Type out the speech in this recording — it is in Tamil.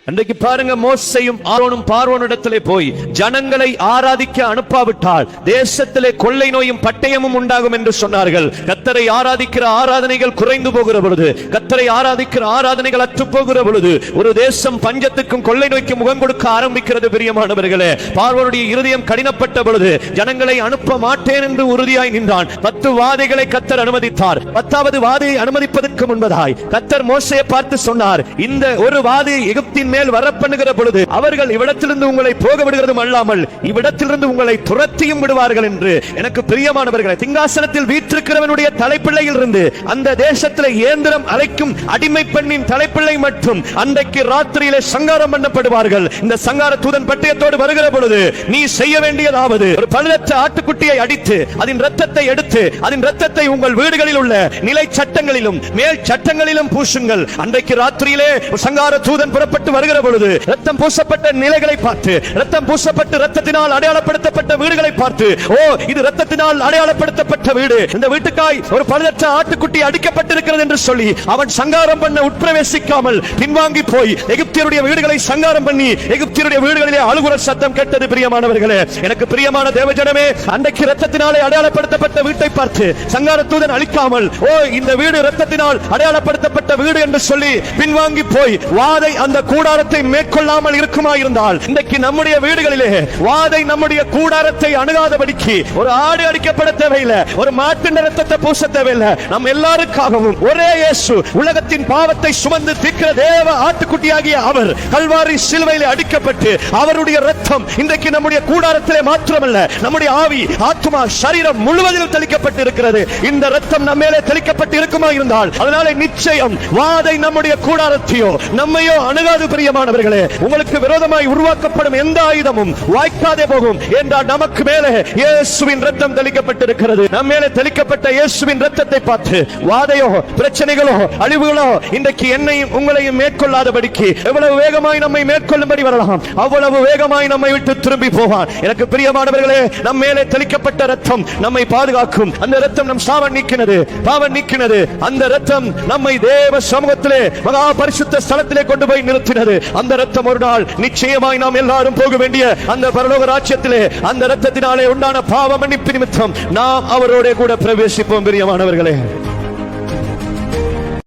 அன்றைக்கு பாருங்க, மோசேயும் ஆரோனும் பார்வோனிடத்திலே போய் ஜனங்களை ஆராதிக்க அனுப்பாவிட்டால் தேசத்திலே கொள்ளை நோயும் பட்டயமும் உண்டாகும் என்று சொன்னார்கள். கர்த்தரை ஆராதிக்கிற ஆராதனைகள் குறைந்து போகிற பொழுது, கர்த்தரை ஆராதிக்கிற ஆராதனைகள் அற்று போகிற பொழுது ஒரு தேசம் பஞ்சத்துக்கும் கொள்ளை நோய்க்கும் முகம் கொடுக்க ஆரம்பிக்கிறது. பிரியமானவர்களே, பார்வோனுடைய இருதயம் கடினப்பட்ட பொழுது ஜனங்களை அனுப்ப மாட்டேன் என்று உறுதியாய் நின்றான். 10 வாதைகளை கர்த்தர் அனுமதித்தார். 10வது வாதையை அனுமதிப்பதற்கு முன்பதாய் கர்த்தர் மோசேயை பார்த்து சொன்னார், இந்த ஒரு வாதை எகிப்தின் மேல் வரப்பண்ணுகிற பொழுது அவர்கள் இவ்விடத்திலிருந்து உங்களை போக விடுகிறதும் அல்லாமல் இவ்விடத்திலிருந்து உங்களை துரத்தியும் விடுவார்கள் என்று. எனக்கு பிரியமானவர்களே, சிங்காசனத்தில் வீற்றிருக்கிறவனுடைய தலைப்பிள்ளையில் இருந்து அந்த தேசத்தில் இயந்திரம் அழைக்கும் அடிமை பெண்ணின் தலைப்பிள்ளை மட்டும் அன்றைக்கு ராத்திரியிலே சங்காரம் பண்ணப்படுவார்கள். இந்த சங்கார தூதன் பட்டயத்தோடு வருகிற பொழுது நீ செய்ய வேண்டியதாவது, ஒரு பழுதற்ற ஆட்டுக்குட்டியை அடித்து அதன் இரத்தத்தை எடுத்து அதன் இரத்தத்தை உங்கள் வீடுகளில் உள்ள நிலை சட்டங்களிலும் மேல் சட்டங்களிலும் பூசுங்கள். அன்றைக்கு ராத்திரியிலே சங்கார தூதன் புறப்பட்டு வருகிற பொழுது ரத்தம் பூசப்பட்ட நிலைகளை பார்த்து, ரத்தம் பூசப்பட்டு ரத்தத்தினால் அடையாளப்படுத்தப்பட்ட வீடுகளை பார்த்து, ஓ இது ரத்தத்தினால் அடையாளப்படுத்தப்பட்ட வீடு, இந்த வீட்டுக்காய் ஒரு பழுதற்ற ஆட்டுக்குட்டி அடிக்கப்பட்டிருக்கிறது என்று சொல்லி அவன் சங்காரம் பண்ண உட்பிரவேசிக்காமல் பின்வாங்கி போய் எகிப்தியருடைய வீடுகளை சங்காரம் பண்ணி எகிப்தியருடைய வீடுகளிலே அழுகுற சத்தம் கேட்டது. பிரியமானவர்களே, எனக்கு பிரியமான தேவஜனமே, அன்றைக்கு ரத்தத்தினாலே அடையாளப்படுத்தப்பட்ட வீட்டை பார்த்து சங்கார தூதன் அழிக்காமல், ஓ இந்த வீடு ரத்தத்தினால் அடையாளப்படுத்தப்பட்ட வீடு என்று சொல்லி பின்வாங்கி போய் வாதை அந்த கூடாரத்தை மேற்கொள்ளாமல் இருக்குமா இருந்தால், இன்றைக்கு நம்முடைய வீடுகளிலே வாதை நம்முடைய கூடாரத்தை அணுகாதபடிக்கு ஒரு ஆடு அடிக்கப்பட தேவையில்லை, ஒரு மாட்டின் ரத்தத்தை பூச தேவையில்லை. நம் எல்லாருக்காகவும் ஒரே இயேசு உலகத்தின் பாவத்தை சுமந்து தீர்க்கிற தேவ ஆட்டுக்குட்டியாகிய அவர் கல்வாரி சிலுவையிலே அடிக்கப்பட்டு அவருடைய ரத்தம் இன்றைக்கு நம்முடைய கூடாரத்திலே மாத்திரமல்ல, நம்முடைய ஆவி ஆத்மா சரீரம் முழுவதிலும் தெளிக்கப்பட்டு இருக்கிறது. இந்த ரத்தம் நம்ம மேலே தெளிக்கப்பட்டு இருக்குமா இருந்தால் அதனால நிச்சயம் வாதை நம்முடைய கூடாரத்தையோ நம்மையோ அணுகாது. பிரியமானவர்களே, உங்களுக்கு விரோதமாய் உருவாக்கப்படும் எந்த ஆயுதமும் வாய்க்காதே போகும் என்றால் நமக்கு மேலே இயேசுவின் ரத்தம் தெளிக்கப்பட்டிருக்கிறது. நம்ம மேலே தெளிக்கப்பட்ட இயேசுவின் ரத்தத்தை பார்த்து வாதையோ பிரச்சனைகளோ அழிவுகளோ இன்றைக்கு என்னையும் உங்களையும் மேற்கொள்ளாதபடிக்கு எவ்வளவு வேகமாய் நம்மை மேற்கொள்ளும்படி வரலாம், அவ்வளவு வேகமாய் நம்மை விட்டு திரும்பி போவான். எனக்கு பிரியமானவர்களே, நம்ம மேலே தெளிக்கப்பட்ட ரத்தம் நம்மை பாதுகாக்கும். அந்த ரத்தம் நம் சாவ நீக்கினது, பாவம் நீக்கினது. அந்த ரத்தம் நம்மை தேவ சமூகத்திலே மகா பரிசுத்த ஸ்தலத்திலே கொண்டு போய் நிறுத்தினது. அந்த ரத்தம் ஒரு நாள் நிச்சயமாய் நாம் எல்லாரும் போக வேண்டிய அந்த பரலோக ராஜ்யத்திலே அந்த ரத்தத்தினாலே உண்டான பாவ மன்னிப்பு நிமித்தம் நாம் அவரோட கூட பிரவேசிப்போம். பிரியமானவர்களே,